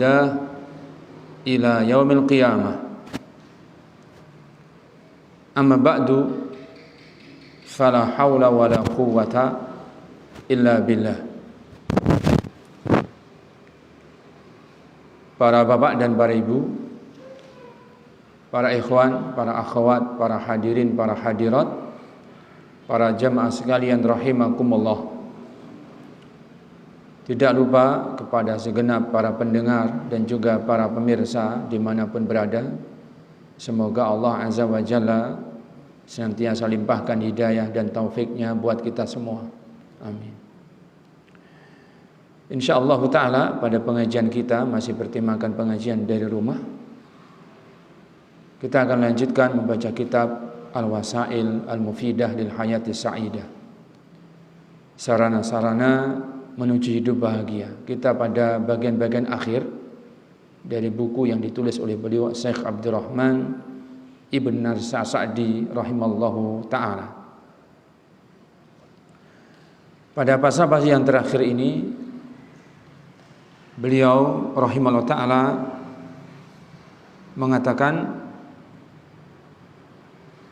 ihdah ila yaumil qiyamah. Amma ba'du, fala haula wala quwwata illa billah. Para bapak dan para ibu, para ikhwan, para akhwat, para hadirin, para hadirat, para jamaah sekalian rahimakumullah. Tidak lupa kepada segenap para pendengar dan juga para pemirsa dimanapun berada, semoga Allah Azza wa Jalla senantiasa limpahkan hidayah dan taufiknya buat kita semua. Amin. InsyaAllah ta'ala pada pengajian kita masih pertimbangkan pengajian dari rumah. Kita akan lanjutkan membaca kitab Al-Wasail Al-Mufidah lil Hayati Sa'idah, sarana-sarana menuju hidup bahagia. Kita pada bagian-bagian akhir dari buku yang ditulis oleh beliau Syekh Abdurrahman Ibn Narsah Sa'di rahimallahu ta'ala. Pada pasal-pasal yang terakhir ini, beliau rahimallahu ta'ala mengatakan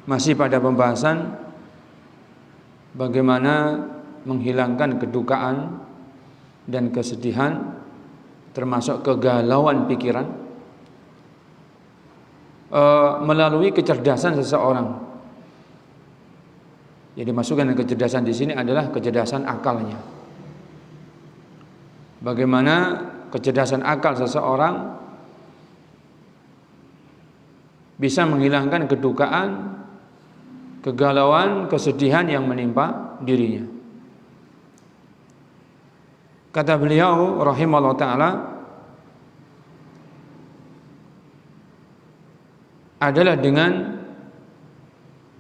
masih pada pembahasan bagaimana menghilangkan kedukaan dan kesedihan, termasuk kegalauan pikiran, melalui kecerdasan seseorang. Jadi dimasukkan kecerdasan di sini adalah kecerdasan akalnya. Bagaimana kecerdasan akal seseorang bisa menghilangkan kedukaan, kegalauan, kesedihan yang menimpa dirinya. Kata beliau rahimahullah ta'ala, adalah dengan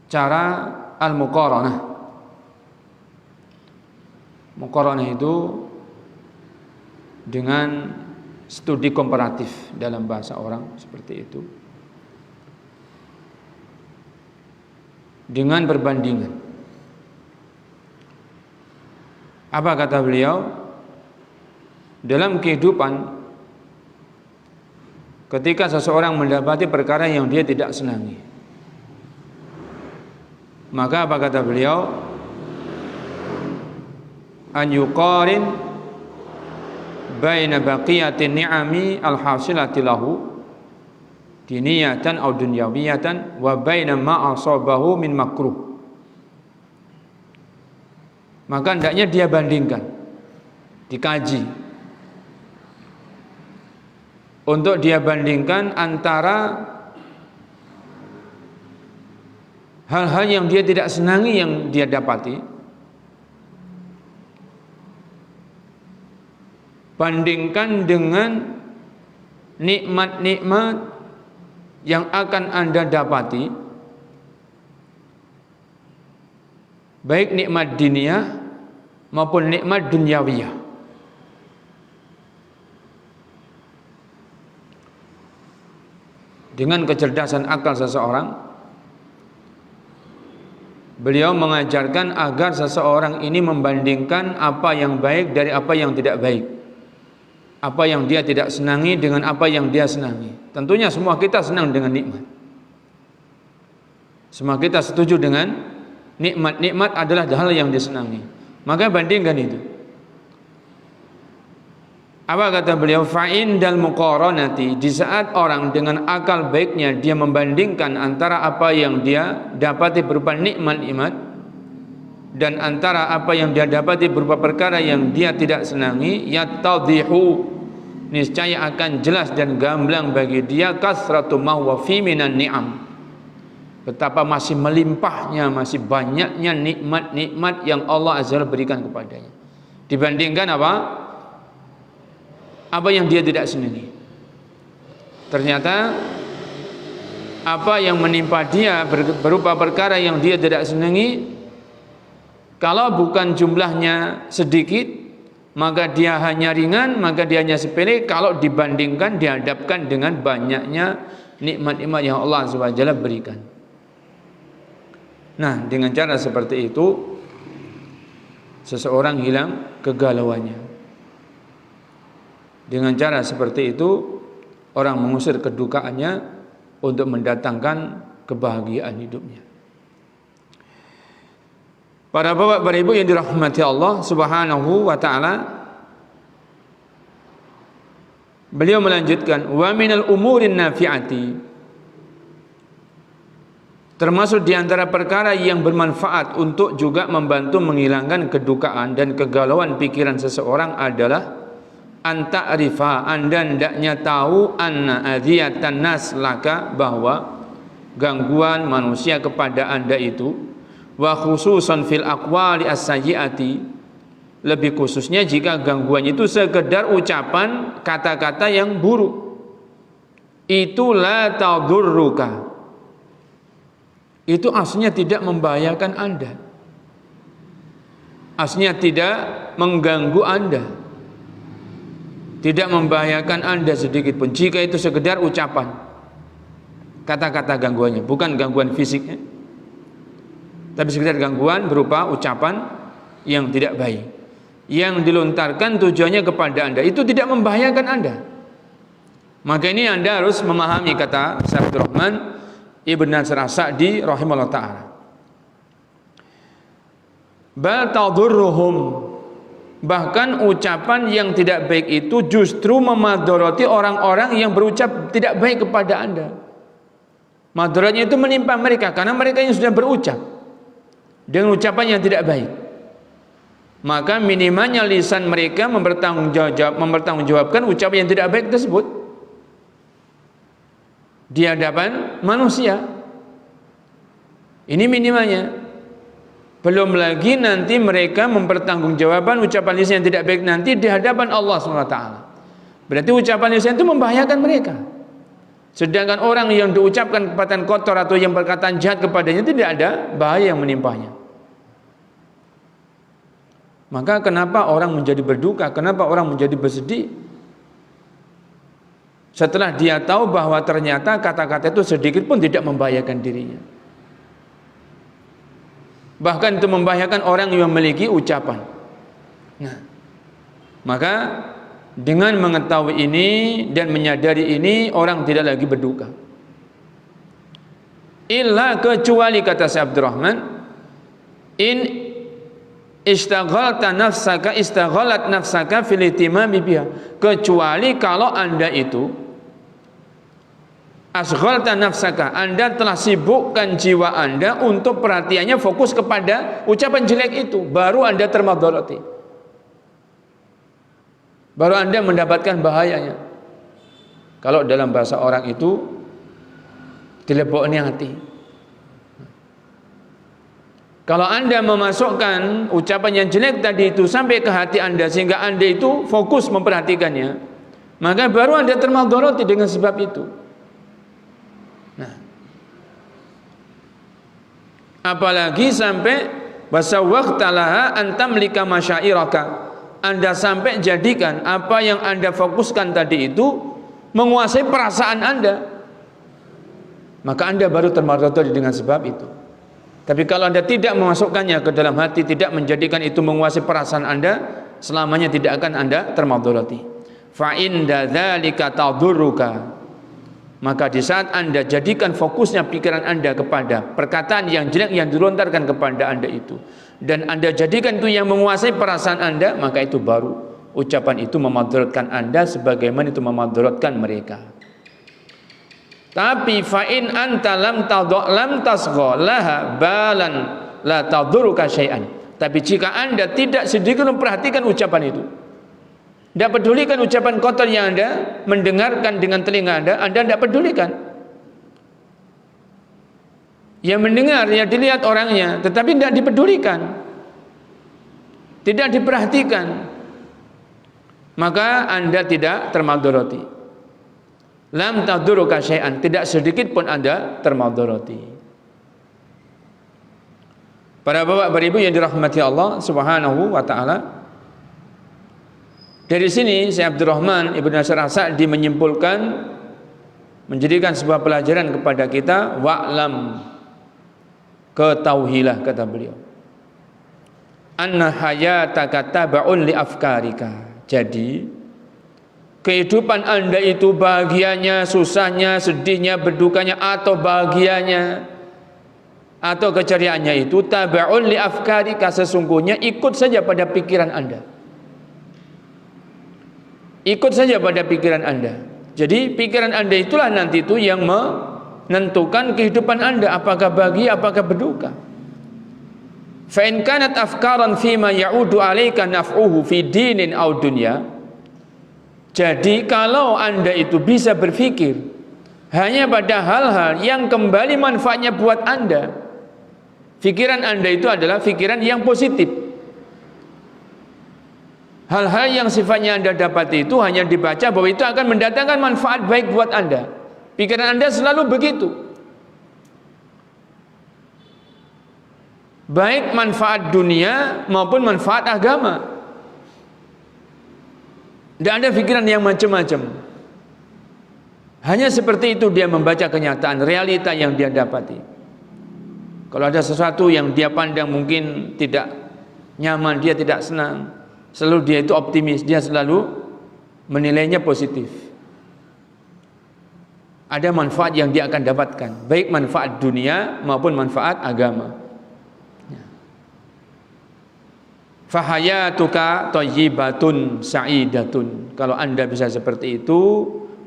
cara al-muqaranah. Muqaranah itu dengan studi komparatif dalam bahasa orang, seperti itu. Dengan perbandingan. Apa kata beliau? Dalam kehidupan, ketika seseorang mendapati perkara yang dia tidak senangi, maka apa kata beliau? An yuqarin baina baqiyatin ni'ami al-hasilati lahu diniyatan aw dunyawiyatan wa baina ma asabahu min makruh. Maka hendaknya dia bandingkan, dikaji, untuk dia bandingkan antara hal-hal yang dia tidak senangi yang dia dapati, bandingkan dengan nikmat-nikmat yang akan Anda dapati, baik nikmat diniyah maupun nikmat dunyawiyah. Dengan kecerdasan akal seseorang, beliau mengajarkan agar seseorang ini membandingkan apa yang baik dari apa yang tidak baik, apa yang dia tidak senangi dengan apa yang dia senangi. Tentunya semua kita senang dengan nikmat, semua kita setuju dengan nikmat. Nikmat adalah hal yang disenangi, maka bandingkan itu. Apa kata beliau? Fa'in dal muqaranati, di saat orang dengan akal baiknya dia membandingkan antara apa yang dia dapati berupa nikmat-nikmat dan antara apa yang dia dapati berupa perkara yang dia tidak senangi, yattadhihu, niscaya akan jelas dan gamblang bagi dia kasratu ma huwa fi minan ni'am, betapa masih melimpahnya, masih banyaknya nikmat-nikmat yang Allah Azza wa Jalla berikan kepadanya, dibandingkan apa yang dia tidak senangi. Ternyata apa yang menimpa dia berupa perkara yang dia tidak senangi, kalau bukan jumlahnya sedikit, maka dia hanya ringan, maka dia hanya sepele kalau dibandingkan, dihadapkan dengan banyaknya nikmat-nikmat yang Allah Subhanahu wa Ta'ala berikan. Nah, dengan cara seperti itu seseorang hilang kegalauannya. Dengan cara seperti itu orang mengusir kedukaannya untuk mendatangkan kebahagiaan hidupnya. Para bapak, para ibu yang dirahmati Allah Subhanahu wa taala, beliau melanjutkan, wa minal umurin nafi'ati, termasuk di antara perkara yang bermanfaat untuk juga membantu menghilangkan kedukaan dan kegalauan pikiran seseorang adalah anta'rifa, anda hendaknya tahu, anna adhiyatan nas laka, bahwa gangguan manusia kepada anda itu, wa khususan fil aqwali as-sayyiati, lebih khususnya jika gangguan itu sekedar ucapan kata-kata yang buruk, itu la tadurruka, itu aslinya tidak membahayakan anda, aslinya tidak mengganggu anda, tidak membahayakan anda sedikit pun jika itu sekedar ucapan kata-kata gangguannya, bukan gangguan fisiknya, tapi sekedar gangguan berupa ucapan yang tidak baik, yang dilontarkan tujuannya kepada anda, itu tidak membahayakan anda. Maka ini anda harus memahami kata Syekh Abdurrahman Ibn Nasir As-Sa'di rahimahullah ta'ala, bal tadurruhum, bahkan ucapan yang tidak baik itu justru memadoroti orang-orang yang berucap tidak baik kepada anda. Madaratnya itu menimpa mereka karena mereka yang sudah berucap dengan ucapan yang tidak baik. Maka minimalnya lisan mereka mempertanggungjawabkan ucapan yang tidak baik tersebut di hadapan manusia. Ini minimalnya. Belum lagi nanti mereka mempertanggungjawabkan ucapan lisan yang tidak baik nanti di hadapan Allah SWT. Berarti ucapan lisan itu membahayakan mereka. Sedangkan orang yang diucapkan perkataan kotor atau yang perkataan jahat kepadanya tidak ada bahaya yang menimpanya. Maka kenapa orang menjadi berduka, kenapa orang menjadi bersedih? Setelah dia tahu bahwa ternyata kata-kata itu sedikit pun tidak membahayakan dirinya. Bahkan itu membahayakan orang yang memiliki ucapan. Nah, maka dengan mengetahui ini dan menyadari ini, orang tidak lagi berduka. Illa, kecuali kata Syekh Abdurrahman, in istaghalta nafsaka istaghalat nafsaka fil ihtimami biha, kecuali kalau anda itu asghalta nafsaka, anda telah sibukkan jiwa anda untuk perhatiannya fokus kepada ucapan jelek itu, baru anda termadharati, baru anda mendapatkan bahayanya. Kalau dalam bahasa orang itu dileboknya hati. Kalau anda memasukkan ucapan yang jelek tadi itu sampai ke hati anda sehingga anda itu fokus memperhatikannya, maka baru anda termadharati dengan sebab itu. Nah, apalagi sampai basawaqtalaha antamlika masyairaka, anda sampai jadikan apa yang anda fokuskan tadi itu menguasai perasaan anda, maka anda baru termadharati dengan sebab itu. Tapi kalau anda tidak memasukkannya ke dalam hati, tidak menjadikan itu menguasai perasaan anda, selamanya tidak akan anda termadharati. Fa inda dzalika tadurruka, maka di saat anda jadikan fokusnya pikiran anda kepada perkataan yang jelek yang dilontarkan kepada anda itu, dan anda jadikan itu yang menguasai perasaan anda, maka itu baru ucapan itu memadharatkan anda sebagaimana itu memadharatkan mereka. Tapi fa in anta lam tasgha laha balan la tadurruka syai'an, tapi jika anda tidak sedikit memperhatikan ucapan itu, tidak pedulikan ucapan kotor yang anda mendengarkan dengan telinga anda tidak pedulikan. Yang mendengar, yang dilihat orangnya, tetapi tidak dipedulikan, tidak diperhatikan, maka anda tidak termadharati. Lam tadurruka syai'an, tidak sedikit pun anda termadharati. Para bapak, para ibu yang dirahmati Allah Subhanahu wa taala, dari sini Syekh Abdurrahman Ibn Nasir As-Sa'di menyimpulkan, menjadikan sebuah pelajaran kepada kita, wa'lam, ketahuilah, kata beliau, anna hayataka taba'un li afkarika, jadi kehidupan Anda itu bahagianya, susahnya, sedihnya, berdukanya, atau bahagianya atau keceriaannya itu tabi'un li afkarika, sesungguhnya ikut saja pada pikiran Anda. Ikut saja pada pikiran Anda. Jadi pikiran Anda itulah nanti itu yang menentukan kehidupan Anda, apakah bahagia, apakah berduka. Fa in kanat afkaran fima ya'udu 'alaika naf'uhu fi dinin aw dunya. Jadi kalau Anda itu bisa berpikir hanya pada hal-hal yang kembali manfaatnya buat Anda, pikiran Anda itu adalah pikiran yang positif. Hal-hal yang sifatnya Anda dapati itu hanya dibaca bahwa itu akan mendatangkan manfaat baik buat Anda. Pikiran Anda selalu begitu. Baik manfaat dunia maupun manfaat agama. Tidak ada pikiran yang macam-macam. Hanya seperti itu dia membaca kenyataan, realita yang dia dapati. Kalau ada sesuatu yang dia pandang mungkin tidak nyaman, dia tidak senang, selalu dia itu optimis, dia selalu menilainya positif. Ada manfaat yang dia akan dapatkan, baik manfaat dunia maupun manfaat agama. Fahayatuka thayyibatun sa'idatun. Kalau Anda bisa seperti itu,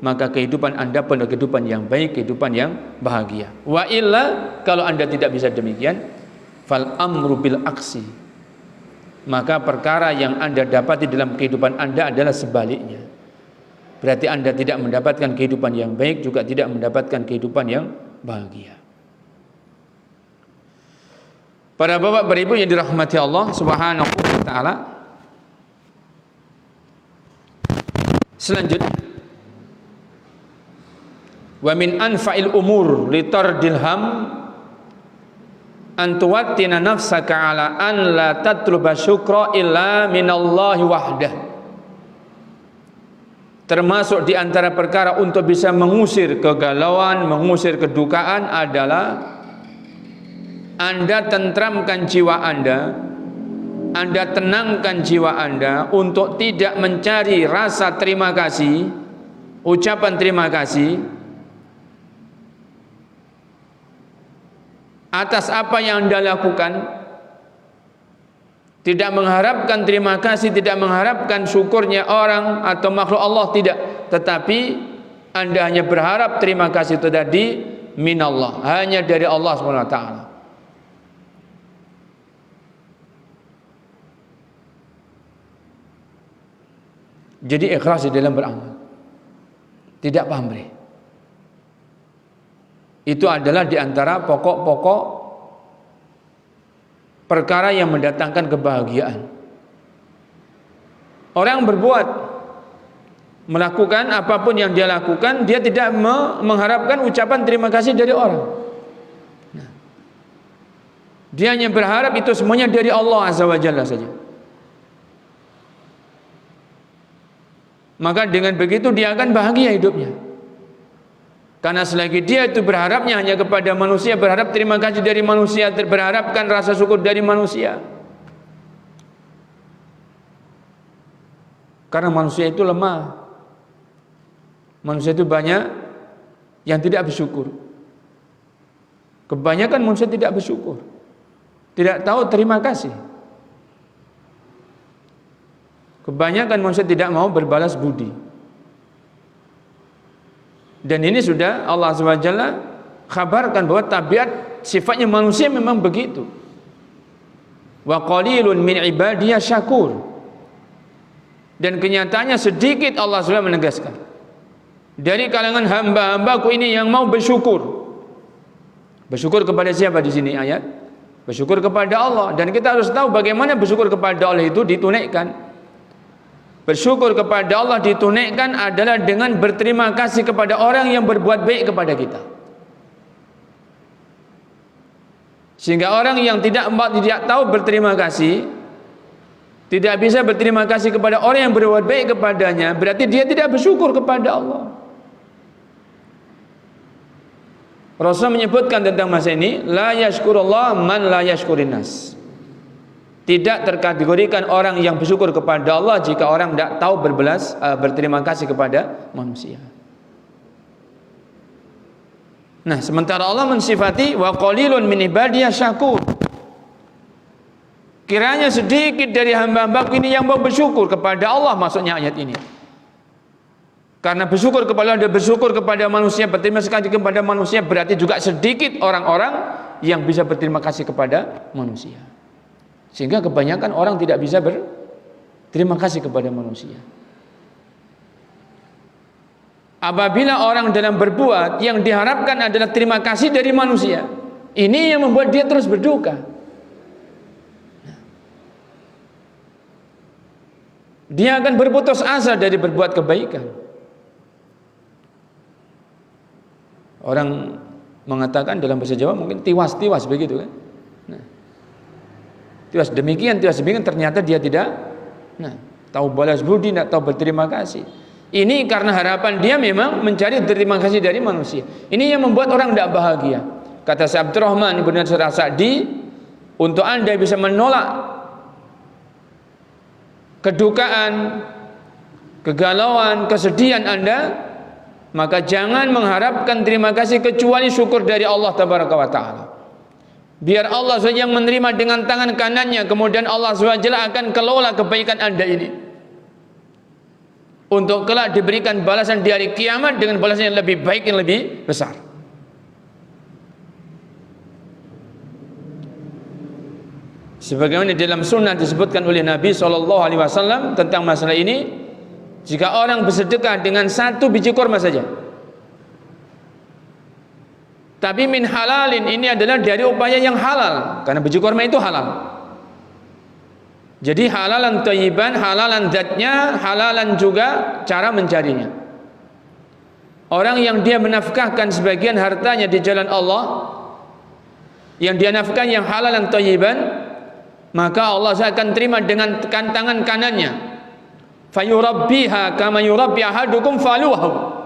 maka kehidupan Anda penuh kehidupan yang baik, kehidupan yang bahagia. Wa illa, kalau Anda tidak bisa demikian, fal amru bil aksi, maka perkara yang Anda dapati dalam kehidupan Anda adalah sebaliknya. Berarti Anda tidak mendapatkan kehidupan yang baik, juga tidak mendapatkan kehidupan yang bahagia. Para bapak beribu yang dirahmati Allah Subhanahu wa taala. Selanjutnya, wa min anfa'il umur litardil ham an tuwattina nafsaka ala an la tatluba syukra illa minallahi wahdah. Termasuk di antara perkara untuk bisa mengusir kegalauan, mengusir kedukaan adalah Anda tentramkan jiwa Anda tenangkan jiwa Anda untuk tidak mencari rasa terima kasih, ucapan terima kasih atas apa yang Anda lakukan. Tidak mengharapkan terima kasih, tidak mengharapkan syukurnya orang atau makhluk Allah, tidak. Tetapi Anda hanya berharap terima kasih itu tadi minallah, hanya dari Allah SWT. Jadi ikhlas di dalam beramal, tidak pamrih. Itu adalah di antara pokok-pokok perkara yang mendatangkan kebahagiaan. Orang berbuat, melakukan apapun yang dia lakukan, dia tidak mengharapkan ucapan terima kasih dari orang. Dia hanya berharap itu semuanya dari Allah Azza wa Jalla saja. Maka dengan begitu dia akan bahagia hidupnya. Karena selagi dia itu berharapnya hanya kepada manusia, berharap terima kasih dari manusia, berharapkan rasa syukur dari manusia. Karena manusia itu lemah. Manusia itu banyak yang tidak bersyukur. Kebanyakan manusia tidak bersyukur, tidak tahu terima kasih. Kebanyakan manusia tidak mau berbalas budi. Dan ini sudah Allah SWT kabarkan bahwa tabiat sifatnya manusia memang begitu. Wa qalilun min ibadiyah syakur. Dan kenyataannya sedikit Allah SWT menegaskan dari kalangan hamba-hambaku ini yang mau bersyukur. Bersyukur kepada siapa di sini ayat? Bersyukur kepada Allah. Dan kita harus tahu bagaimana bersyukur kepada Allah itu ditunaikan. Bersyukur kepada Allah ditunaikan adalah dengan berterima kasih kepada orang yang berbuat baik kepada kita. Sehingga orang yang tidak tahu berterima kasih, tidak bisa berterima kasih kepada orang yang berbuat baik kepadanya, berarti dia tidak bersyukur kepada Allah. Rasul menyebutkan tentang masa ini, la yashkurullah man la yashkurin nas. Tidak terkategorikan orang yang bersyukur kepada Allah jika orang tidak tahu berterima kasih kepada manusia. Nah, sementara Allah mensifati wa qalilun min ibadiyas syakur. Kiranya sedikit dari hamba-hambaku ini yang mau bersyukur kepada Allah, maksudnya ayat ini. Karena bersyukur kepada Allah dan bersyukur kepada manusia, berterima kasih kepada manusia, berarti juga sedikit orang-orang yang bisa berterima kasih kepada manusia. Sehingga kebanyakan orang tidak bisa berterima kasih kepada manusia. Apabila orang dalam berbuat yang diharapkan adalah terima kasih dari manusia, ini yang membuat dia terus berduka. Dia akan berputus asa dari berbuat kebaikan. Orang mengatakan dalam bahasa Jawa mungkin tiwas-tiwas begitu kan. Nah, tiwas demikian, ternyata dia tidak tahu balas budi, tidak tahu berterima kasih. Ini karena harapan dia memang mencari terima kasih dari manusia. Ini yang membuat orang tidak bahagia. Kata Syekh Abdurrahman Ibn Nasir As-Sa'di, untuk Anda bisa menolak kedukaan, kegalauan, kesedihan Anda, maka jangan mengharapkan terima kasih kecuali syukur dari Allah Tabaraka wa Ta'ala. Biar Allah saja yang menerima dengan tangan kanannya, kemudian Allah SWT akan kelola kebaikan Anda ini, untuk kelak diberikan balasan di hari kiamat dengan balasan yang lebih baik, yang lebih besar. Sebagaimana dalam sunnah disebutkan oleh Nabi SAW tentang masalah ini, jika orang bersedekah dengan 1 biji kurma saja, tapi min halalin, ini adalah dari upaya yang halal, karena biji kurma itu halal. Jadi halalan thayyiban, halalan zatnya, halalan juga cara mencarinya. Orang yang dia menafkahkan sebagian hartanya di jalan Allah, yang dia nafkah yang halalan thayyiban, maka Allah akan terima dengan tangan kanannya. Fayurabbiha kama yurabbi ahadukum faluhu.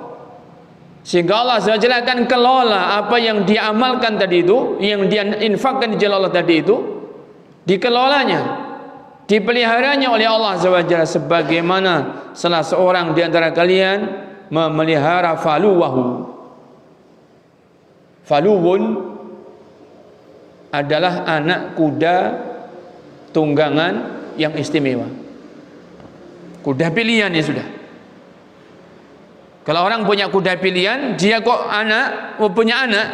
Sehingga Allah SWT akan kelola apa yang dia amalkan tadi itu, yang dia infakkan di jalan Allah tadi itu, dikelolanya, dipeliharanya oleh Allah SWT, sebagaimana salah seorang di antara kalian memelihara faluwahu. Faluwun adalah anak kuda tunggangan yang istimewa. Kuda pilihan ya sudah. Kalau orang punya kuda pilihan, dia kok punya anak,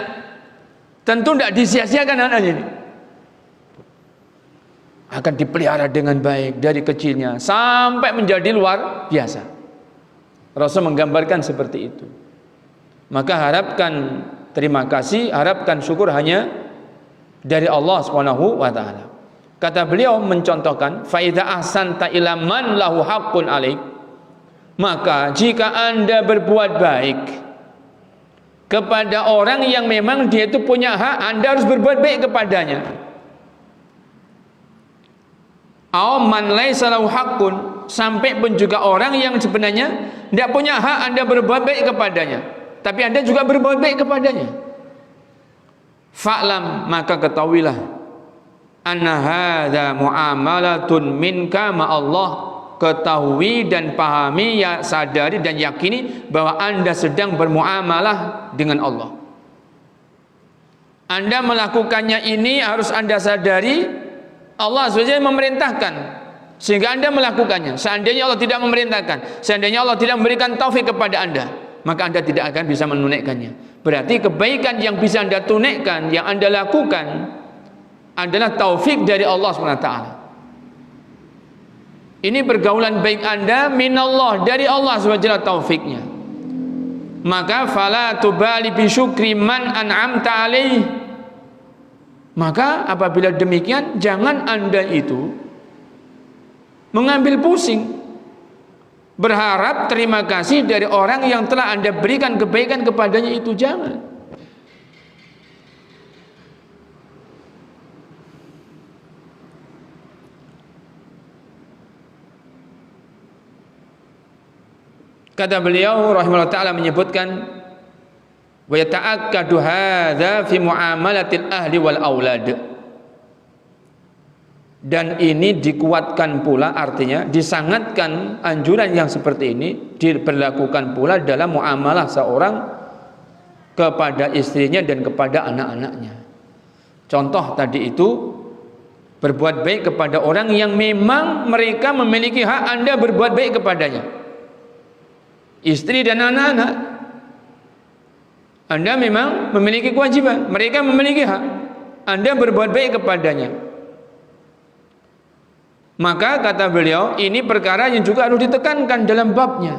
tentu tidak disia-siakan anaknya ini. Akan dipelihara dengan baik dari kecilnya sampai menjadi luar biasa. Rasul menggambarkan seperti itu. Maka harapkan terima kasih, harapkan syukur hanya dari Allah SWT. Kata beliau mencontohkan, fa idza ahsanta ila man lahu haqqun alaik, maka jika Anda berbuat baik kepada orang yang memang dia itu punya hak, Anda harus berbuat baik kepadanya. Aw man laisa lahu haqqun, sampai pun juga orang yang sebenarnya tidak punya hak Anda berbuat baik kepadanya, tapi Anda juga berbuat baik kepadanya. Fa'lam, maka ketahuilah, anna hadza muamalatun minka ma Allah, ketahui dan pahami, ya sadari dan yakini bahwa Anda sedang bermuamalah dengan Allah. Anda melakukannya ini harus Anda sadari Allah SWT memerintahkan sehingga Anda melakukannya. Seandainya Allah tidak memerintahkan, seandainya Allah tidak memberikan taufik kepada Anda, maka Anda tidak akan bisa menunaikannya. Berarti kebaikan yang bisa Anda tunaikan, yang Anda lakukan adalah taufik dari Allah SWT. Ini pergaulan baik Anda minallah, dari Allah SWT taufiknya. Maka fala tubali bi syukri man an'amta alaih, maka apabila demikian jangan Anda itu mengambil pusing berharap terima kasih dari orang yang telah Anda berikan kebaikan kepadanya, itu jangan. Kata beliau rahimahullah ta'ala menyebutkan, wa yata'akkadu hadza fi muamalatil ahli wal aulad. Dan ini dikuatkan pula, artinya disangatkan anjuran yang seperti ini diberlakukan pula dalam muamalah seorang kepada istrinya dan kepada anak-anaknya. Contoh tadi itu, berbuat baik kepada orang yang memang mereka memiliki hak Anda berbuat baik kepadanya. Istri dan anak-anak, Anda memang memiliki kewajiban, mereka memiliki hak, Anda berbuat baik kepadanya. Maka kata beliau, ini perkara yang juga harus ditekankan dalam babnya.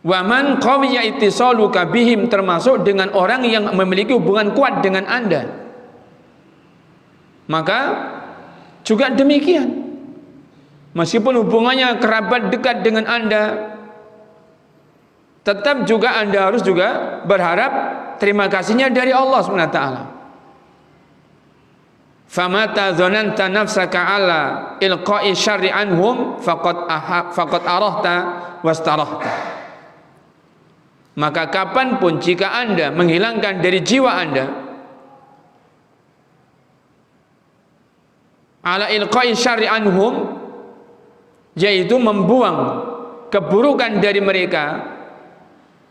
Waman qawiya ittisaluka bihim, termasuk dengan orang yang memiliki hubungan kuat dengan Anda. Maka juga demikian. Meskipun hubungannya kerabat dekat dengan Anda, tetap juga Anda harus juga berharap terima kasihnya dari Allah SWT. Famata dzananta nafsaka ala ilqa'i syarri anhum faqad arahta wastarahta. Maka kapanpun jika Anda menghilangkan dari jiwa Anda ala ilqa'i syarri anhum, yaitu membuang keburukan dari mereka,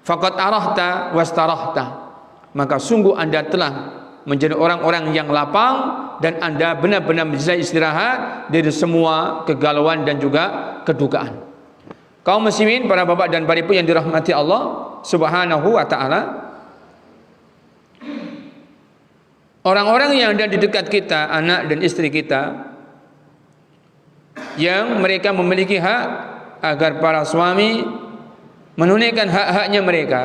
faqad arahta wastarahta, maka sungguh Anda telah menjadi orang-orang yang lapang dan Anda benar-benar bisa istirahat dari semua kegalauan dan juga kedukaan. Kaum muslimin, para bapak dan para ibu yang dirahmati Allah Subhanahu wa ta'ala, orang-orang yang ada di dekat kita, anak dan istri kita, yang mereka memiliki hak agar para suami menunaikan hak-haknya mereka.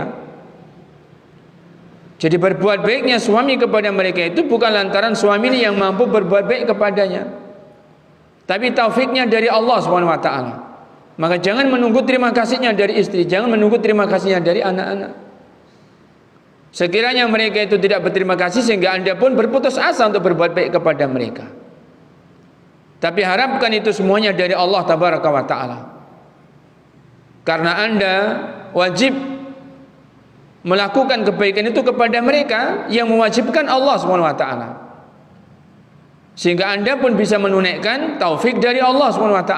Jadi berbuat baiknya suami kepada mereka itu bukan lantaran suami ini yang mampu berbuat baik kepadanya, tapi taufiknya dari Allah SWT. Maka jangan menunggu terima kasihnya dari istri, jangan menunggu terima kasihnya dari anak-anak. Sekiranya mereka itu tidak berterima kasih, sehingga Anda pun berputus asa untuk berbuat baik kepada mereka. Tapi harapkan itu semuanya dari Allah Tabaraka wa Ta'ala. Karena Anda wajib melakukan kebaikan itu kepada mereka yang mewajibkan Allah SWT, sehingga Anda pun bisa menunaikan taufik dari Allah SWT,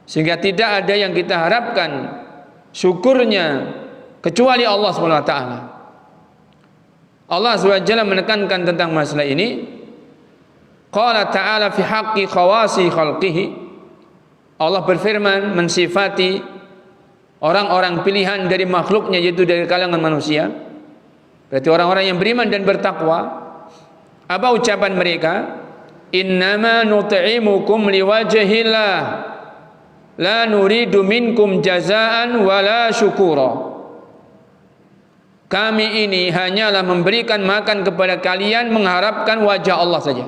sehingga tidak ada yang kita harapkan syukurnya kecuali Allah SWT. Allah SWT menekankan tentang masalah ini. Qala ta'ala fi haqqi khawasi khalqihi, Allah berfirman mensifati orang-orang pilihan dari makhluknya, yaitu dari kalangan manusia, berarti orang-orang yang beriman dan bertakwa. Apa ucapan mereka? Innama nut'imukum liwajhillah la nuridu minkum jazaan wala syukura. Kami ini hanyalah memberikan makan kepada kalian mengharapkan wajah Allah saja.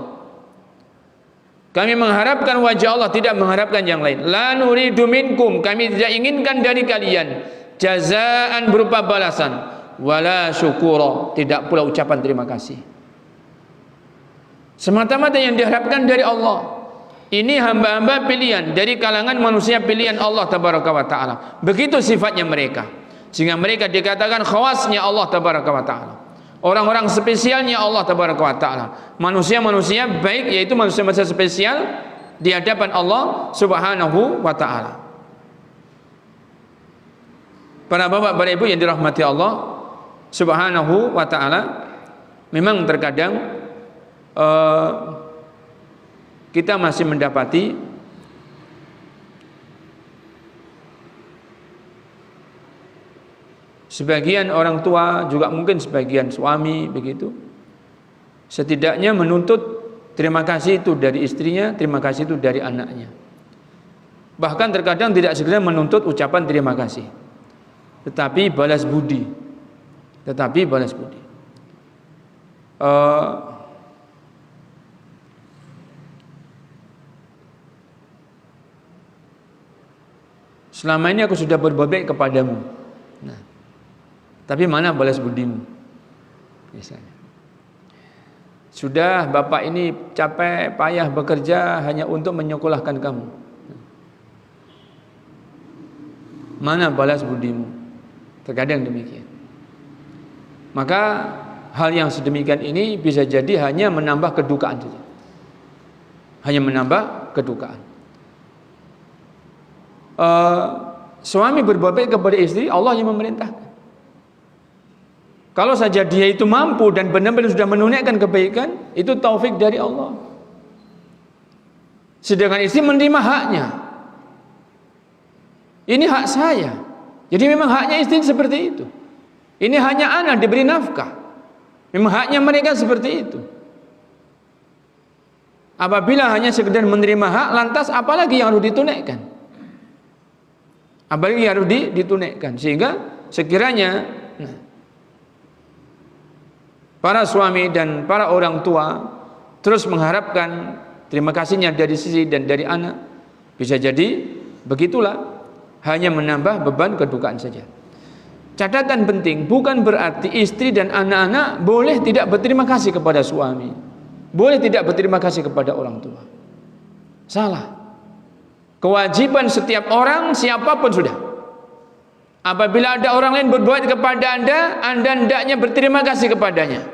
Kami mengharapkan wajah Allah, tidak mengharapkan yang lain. La nuridu minkum, kami tidak inginkan dari kalian jazaan berupa balasan, wala syukura, tidak pula ucapan terima kasih. Semata-mata yang diharapkan dari Allah. Ini hamba-hamba pilihan dari kalangan manusia, pilihan Allah Tabaraka wa Ta'ala. Begitu sifatnya mereka, sehingga mereka dikatakan khawasnya Allah Tabaraka wa Ta'ala, orang-orang spesialnya Allah Tabaraka wa Ta'ala. Manusia-manusia baik, yaitu manusia-manusia spesial di hadapan Allah Subhanahu wa Ta'ala. Para bapak, para ibu yang dirahmati Allah Subhanahu wa Ta'ala, memang terkadang kita masih mendapati sebagian orang tua, juga mungkin sebagian suami begitu, setidaknya menuntut terima kasih itu dari istrinya, terima kasih itu dari anaknya. Bahkan terkadang tidak sekedar menuntut ucapan terima kasih, tetapi balas budi. Selama ini aku sudah berbuat baik kepadamu, nah, tapi mana balas budimu? Misalnya, sudah bapak ini capek payah bekerja hanya untuk menyekolahkan kamu, mana balas budimu? Terkadang demikian. Maka hal yang sedemikian ini bisa jadi hanya menambah kedukaan saja. hanya menambah kedukaan. Suami berbuat baik kepada istri, Allah yang memerintahkan. Kalau saja dia itu mampu dan benar-benar sudah menunaikan kebaikan, itu taufik dari Allah. Sedangkan istri menerima haknya. Ini hak saya. Jadi memang haknya istri seperti itu. Ini hanya anak diberi nafkah. Memang haknya mereka seperti itu. Apabila hanya sekedar menerima hak, lantas apalagi yang harus ditunaikan? Apalagi yang harus ditunaikan? Sehingga sekiranya para suami dan para orang tua terus mengharapkan terima kasihnya dari sisi dan dari anak, bisa jadi begitulah, hanya menambah beban kedukaan saja. Catatan penting, bukan berarti istri dan anak-anak boleh tidak berterima kasih kepada suami, boleh tidak berterima kasih kepada orang tua. Salah. Kewajiban setiap orang, siapapun sudah, apabila ada orang lain berbuat kepada anda hendaknya berterima kasih kepadanya.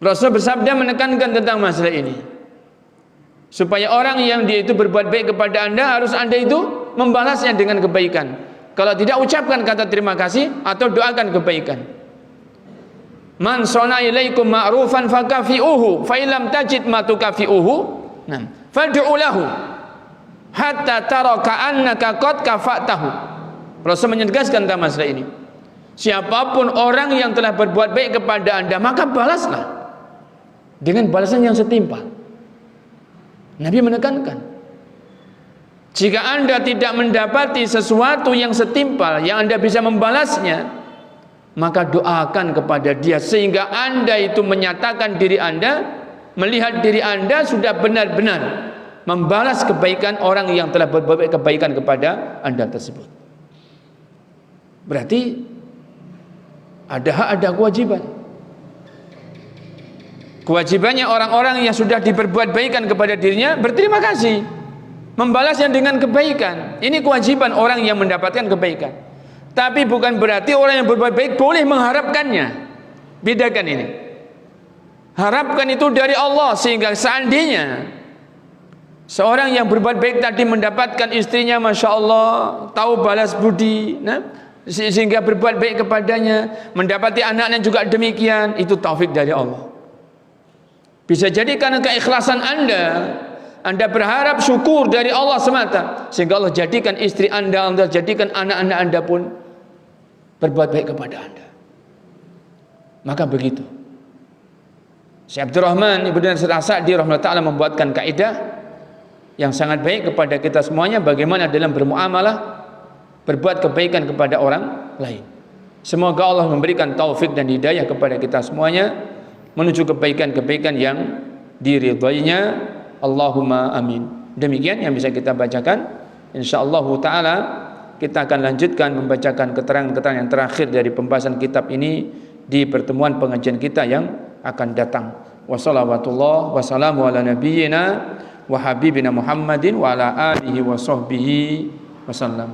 Rasul bersabda menekankan tentang masalah ini, supaya orang yang dia itu berbuat baik kepada anda, harus anda itu membalasnya dengan kebaikan. Kalau tidak, ucapkan kata terima kasih atau doakan kebaikan. Man sona ilaikum ma'rufan fakafi'uhu fa illam tajid ma tukafi'uhu fad'u lahu hatta tara ka'annaka qad kafa'tahu. Rasul menegaskan tentang masalah ini. Siapapun orang yang telah berbuat baik kepada anda, maka balaslah dengan balasan yang setimpal. Nabi menekankan, jika anda tidak mendapati sesuatu yang setimpal yang anda bisa membalasnya, maka doakan kepada dia, sehingga anda itu menyatakan diri anda, melihat diri anda sudah benar-benar membalas kebaikan orang yang telah berbuat kebaikan kepada anda tersebut. Berarti ada hak, ada kewajiban. Kewajibannya orang-orang yang sudah diperbuat baikan kepada dirinya, berterima kasih, membalasnya dengan kebaikan. Ini kewajiban orang yang mendapatkan kebaikan. Tapi bukan berarti orang yang berbuat baik boleh mengharapkannya. Bedakan ini. Harapkan itu dari Allah, sehingga seandainya seorang yang berbuat baik tadi mendapatkan istrinya, masya Allah, tahu balas budi, sehingga berbuat baik kepadanya, mendapati anaknya juga demikian, itu taufik dari Allah. Bisa jadi karena keikhlasan anda berharap syukur dari Allah semata, sehingga Allah jadikan istri anda jadikan anak-anak anda pun berbuat baik kepada anda. Maka begitu. Syekh Abdurrahman Ibnu Nasir As-Sa'di rahimahullah ta'ala membuatkan kaidah yang sangat baik kepada kita semuanya, bagaimana dalam bermuamalah, berbuat kebaikan kepada orang lain. Semoga Allah memberikan taufik dan hidayah kepada kita semuanya menuju kebaikan-kebaikan yang diridhoinya. Allahumma amin. Demikian yang bisa kita bacakan. Insyaallah taala kita akan lanjutkan membacakan keterangan-keterangan yang terakhir dari pembahasan kitab ini di pertemuan pengajian kita yang akan datang. Wassalawatullah wassalamu ala nabiyyina wa habibina Muhammadin wa ala alihi wa sahbihi wasallam.